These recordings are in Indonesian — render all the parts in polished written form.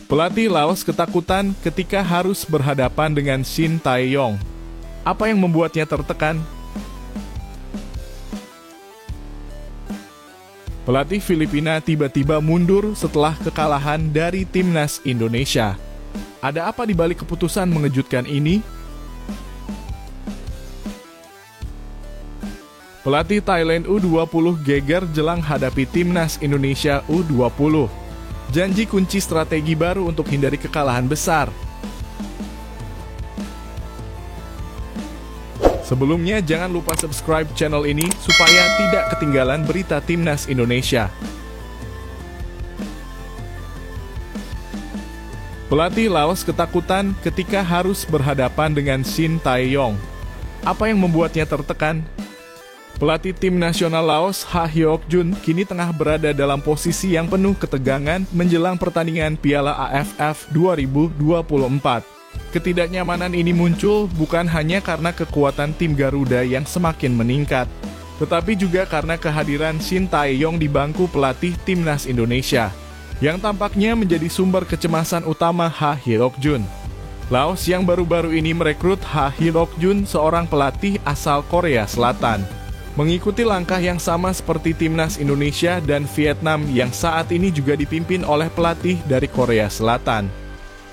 Pelatih Laos ketakutan ketika harus berhadapan dengan Shin Tae-yong. Apa yang membuatnya tertekan? Pelatih Filipina tiba-tiba mundur setelah kekalahan dari timnas Indonesia. Ada apa di balik keputusan mengejutkan ini? Pelatih Thailand U20 geger jelang hadapi timnas Indonesia U20. Janji kunci strategi baru untuk hindari kekalahan besar. Sebelumnya, jangan lupa subscribe channel ini supaya tidak ketinggalan berita timnas Indonesia. Pelatih Laos ketakutan ketika harus berhadapan dengan Shin Tae-yong. Apa yang membuatnya tertekan? Pelatih tim nasional Laos, Ha Hyok-jun, kini tengah berada dalam posisi yang penuh ketegangan menjelang pertandingan Piala AFF 2024. Ketidaknyamanan ini muncul bukan hanya karena kekuatan tim Garuda yang semakin meningkat, tetapi juga karena kehadiran Shin Tae-yong di bangku pelatih timnas Indonesia, yang tampaknya menjadi sumber kecemasan utama Ha Hyok-jun. Laos yang baru-baru ini merekrut Ha Hyok-jun, seorang pelatih asal Korea Selatan, mengikuti langkah yang sama seperti timnas Indonesia dan Vietnam yang saat ini juga dipimpin oleh pelatih dari Korea Selatan.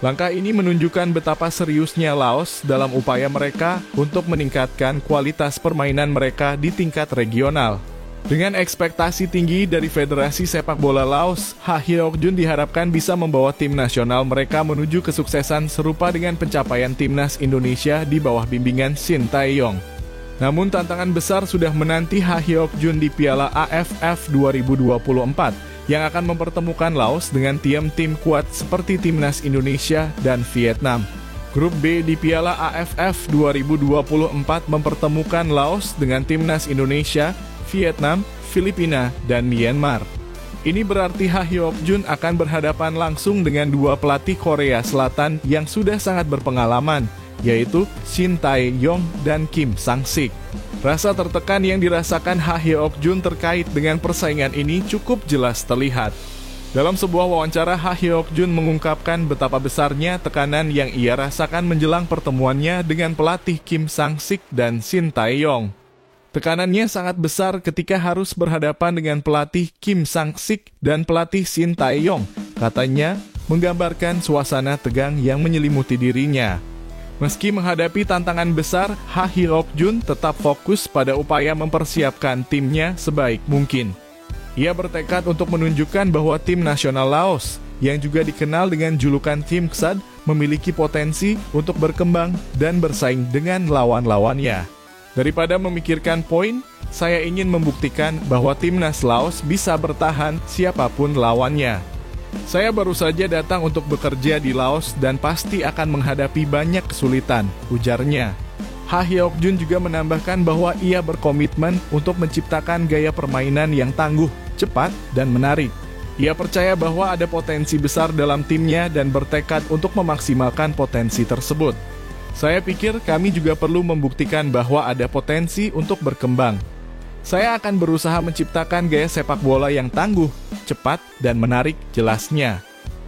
Langkah ini menunjukkan betapa seriusnya Laos dalam upaya mereka untuk meningkatkan kualitas permainan mereka di tingkat regional. Dengan ekspektasi tinggi dari Federasi Sepak Bola Laos, Ha Hyok-jun diharapkan bisa membawa tim nasional mereka menuju kesuksesan serupa dengan pencapaian timnas Indonesia di bawah bimbingan Shin Tae-yong. Namun tantangan besar sudah menanti Ha Hyok-jun di Piala AFF 2024 yang akan mempertemukan Laos dengan tim kuat seperti timnas Indonesia dan Vietnam. Grup B di Piala AFF 2024 mempertemukan Laos dengan timnas Indonesia, Vietnam, Filipina, dan Myanmar. Ini berarti Ha Hyok-jun akan berhadapan langsung dengan dua pelatih Korea Selatan yang sudah sangat berpengalaman, yaitu Shin Tae-yong dan Kim Sang-sik. Rasa tertekan yang dirasakan Ha Hyok-jun terkait dengan persaingan ini cukup jelas terlihat. Dalam sebuah wawancara, Ha Hyok-jun mengungkapkan betapa besarnya tekanan yang ia rasakan menjelang pertemuannya dengan pelatih Kim Sang-sik dan Shin Tae-yong. Tekanannya sangat besar ketika harus berhadapan dengan pelatih Kim Sang-sik dan pelatih Shin Tae-yong, katanya, menggambarkan suasana tegang yang menyelimuti dirinya. Meski menghadapi tantangan besar, Ha Hyok-jun tetap fokus pada upaya mempersiapkan timnya sebaik mungkin. Ia bertekad untuk menunjukkan bahwa tim nasional Laos, yang juga dikenal dengan julukan Tim Ksad, memiliki potensi untuk berkembang dan bersaing dengan lawan-lawannya. Daripada memikirkan poin, saya ingin membuktikan bahwa timnas Laos bisa bertahan siapapun lawannya. Saya baru saja datang untuk bekerja di Laos dan pasti akan menghadapi banyak kesulitan, ujarnya. Ha Hyok-jun juga menambahkan bahwa ia berkomitmen untuk menciptakan gaya permainan yang tangguh, cepat, dan menarik. Ia percaya bahwa ada potensi besar dalam timnya dan bertekad untuk memaksimalkan potensi tersebut. Saya pikir kami juga perlu membuktikan bahwa ada potensi untuk berkembang. Saya akan berusaha menciptakan gaya sepak bola yang tangguh, cepat, dan menarik, jelasnya.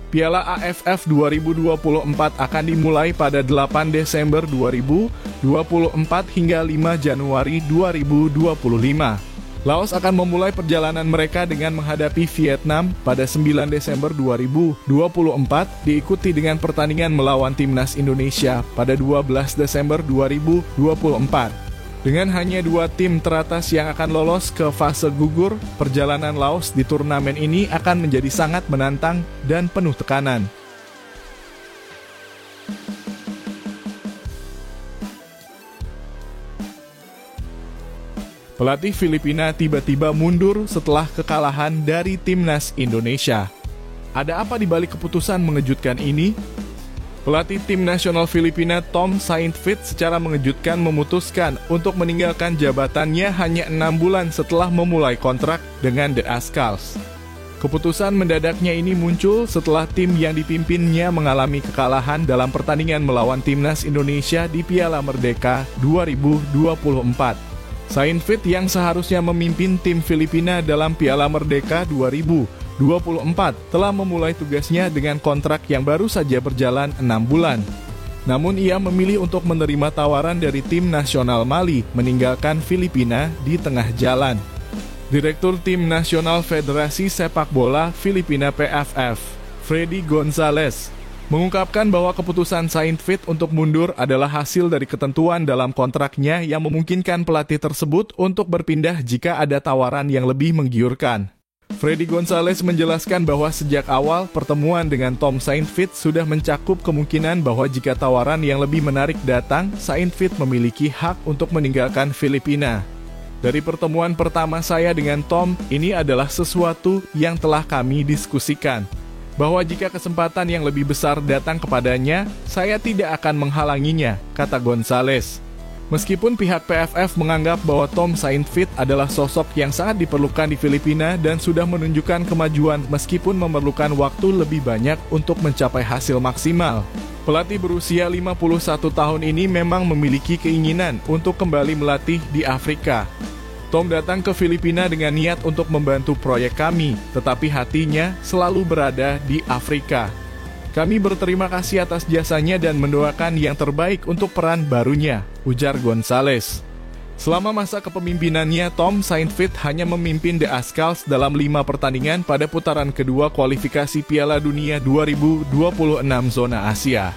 Piala AFF 2024 akan dimulai pada 8 Desember 2024 hingga 5 Januari 2025. Laos akan memulai perjalanan mereka dengan menghadapi Vietnam pada 9 Desember 2024, diikuti dengan pertandingan melawan timnas Indonesia pada 12 Desember 2024. Dengan hanya dua tim teratas yang akan lolos ke fase gugur, perjalanan Laos di turnamen ini akan menjadi sangat menantang dan penuh tekanan. Pelatih Filipina tiba-tiba mundur setelah kekalahan dari timnas Indonesia. Ada apa di balik keputusan mengejutkan ini? Pelatih tim nasional Filipina Tom Saintfiet secara mengejutkan memutuskan untuk meninggalkan jabatannya hanya 6 bulan setelah memulai kontrak dengan The Azkals. Keputusan mendadaknya ini muncul setelah tim yang dipimpinnya mengalami kekalahan dalam pertandingan melawan timnas Indonesia di Piala Merdeka 2024. Saintfiet yang seharusnya memimpin tim Filipina dalam Piala Merdeka 2024 telah memulai tugasnya dengan kontrak yang baru saja berjalan 6 bulan. Namun ia memilih untuk menerima tawaran dari tim nasional Mali meninggalkan Filipina di tengah jalan. Direktur Tim Nasional Federasi Sepak Bola Filipina PFF, Freddy Gonzalez, mengungkapkan bahwa keputusan Saint Fit untuk mundur adalah hasil dari ketentuan dalam kontraknya yang memungkinkan pelatih tersebut untuk berpindah jika ada tawaran yang lebih menggiurkan. Freddy Gonzalez menjelaskan bahwa sejak awal pertemuan dengan Tom Saint Fit sudah mencakup kemungkinan bahwa jika tawaran yang lebih menarik datang, Saint Fit memiliki hak untuk meninggalkan Filipina. Dari pertemuan pertama saya dengan Tom, ini adalah sesuatu yang telah kami diskusikan. Bahwa jika kesempatan yang lebih besar datang kepadanya, saya tidak akan menghalanginya, kata Gonzalez. Meskipun pihak PFF menganggap bahwa Tom Saint Fit adalah sosok yang sangat diperlukan di Filipina dan sudah menunjukkan kemajuan meskipun memerlukan waktu lebih banyak untuk mencapai hasil maksimal. Pelatih berusia 51 tahun ini memang memiliki keinginan untuk kembali melatih di Afrika. Tom datang ke Filipina dengan niat untuk membantu proyek kami, tetapi hatinya selalu berada di Afrika. Kami berterima kasih atas jasanya dan mendoakan yang terbaik untuk peran barunya, ujar Gonzalez. Selama masa kepemimpinannya, Tom Saint Fit hanya memimpin The Azkals dalam 5 pertandingan pada putaran kedua kualifikasi Piala Dunia 2026 zona Asia.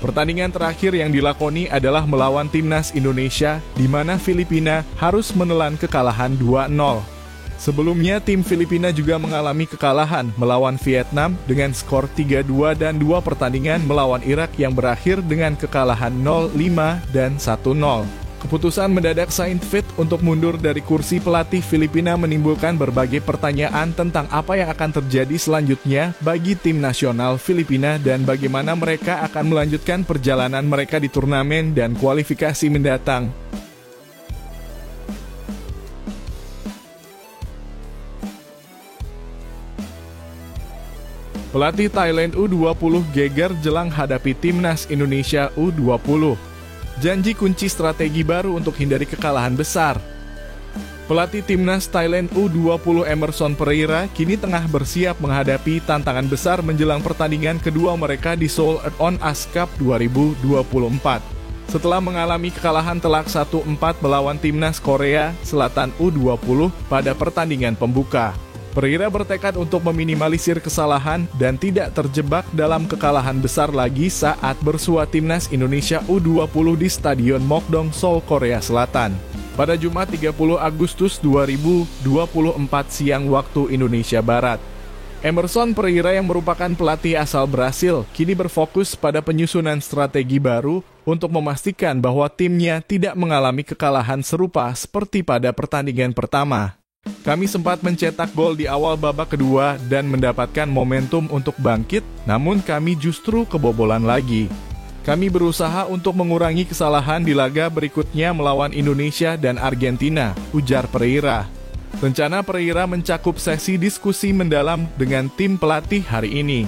Pertandingan terakhir yang dilakoni adalah melawan timnas Indonesia, di mana Filipina harus menelan kekalahan 2-0. Sebelumnya, tim Filipina juga mengalami kekalahan melawan Vietnam dengan skor 3-2 dan 2 pertandingan melawan Irak yang berakhir dengan kekalahan 0-5 dan 1-0. Keputusan mendadak Saint Fit untuk mundur dari kursi pelatih Filipina menimbulkan berbagai pertanyaan tentang apa yang akan terjadi selanjutnya bagi tim nasional Filipina dan bagaimana mereka akan melanjutkan perjalanan mereka di turnamen dan kualifikasi mendatang. Pelatih Thailand U20 geger jelang hadapi timnas Indonesia U20. Janji kunci strategi baru untuk hindari kekalahan besar. Pelatih timnas Thailand U20 Emerson Pereira kini tengah bersiap menghadapi tantangan besar menjelang pertandingan kedua mereka di Seoul On Ice Cup 2024. Setelah mengalami kekalahan telak 1-4 melawan timnas Korea Selatan U20 pada pertandingan pembuka. Pereira bertekad untuk meminimalisir kesalahan dan tidak terjebak dalam kekalahan besar lagi saat bersua timnas Indonesia U20 di Stadion Mokdong, Seoul, Korea Selatan. Pada Jumat 30 Agustus 2024 siang waktu Indonesia Barat. Emerson Pereira yang merupakan pelatih asal Brasil kini berfokus pada penyusunan strategi baru untuk memastikan bahwa timnya tidak mengalami kekalahan serupa seperti pada pertandingan pertama. Kami sempat mencetak gol di awal babak kedua dan mendapatkan momentum untuk bangkit, namun kami justru kebobolan lagi. Kami berusaha untuk mengurangi kesalahan di laga berikutnya melawan Indonesia dan Argentina, ujar Pereira. Rencana Pereira mencakup sesi diskusi mendalam dengan tim pelatih hari ini.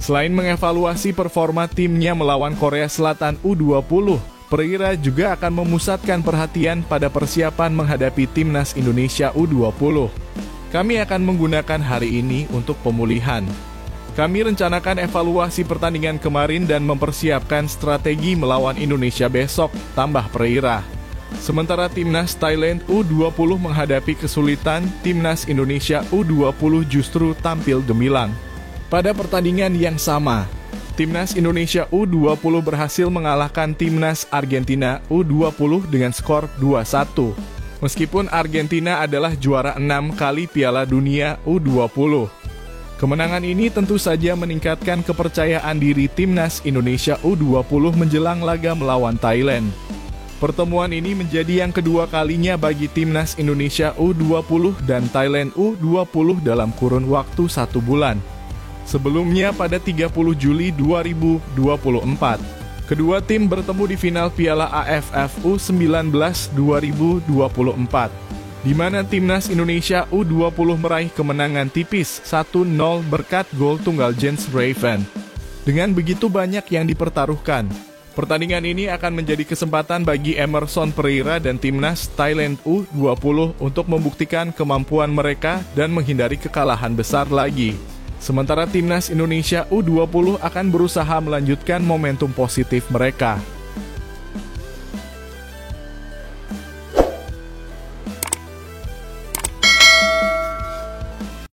Selain mengevaluasi performa timnya melawan Korea Selatan U20, Pereira juga akan memusatkan perhatian pada persiapan menghadapi timnas Indonesia U20. Kami akan menggunakan hari ini untuk pemulihan. Kami rencanakan evaluasi pertandingan kemarin dan mempersiapkan strategi melawan Indonesia besok, tambah Pereira. Sementara timnas Thailand U20 menghadapi kesulitan, timnas Indonesia U20 justru tampil gemilang. Pada pertandingan yang sama, timnas Indonesia U20 berhasil mengalahkan timnas Argentina U20 dengan skor 2-1. Meskipun Argentina adalah juara 6 kali Piala Dunia U20. Kemenangan ini tentu saja meningkatkan kepercayaan diri timnas Indonesia U20 menjelang laga melawan Thailand. Pertemuan ini menjadi yang kedua kalinya bagi timnas Indonesia U20 dan Thailand U20 dalam kurun waktu 1 bulan. Sebelumnya pada 30 Juli 2024, kedua tim bertemu di final Piala AFF U19 2024, di mana timnas Indonesia U20 meraih kemenangan tipis 1-0 berkat gol tunggal Jens Braven. Dengan begitu banyak yang dipertaruhkan, Pertandingan ini akan menjadi kesempatan bagi Emerson Pereira dan timnas Thailand U20 untuk membuktikan kemampuan mereka dan menghindari kekalahan besar lagi. Sementara timnas Indonesia U20 akan berusaha melanjutkan momentum positif mereka.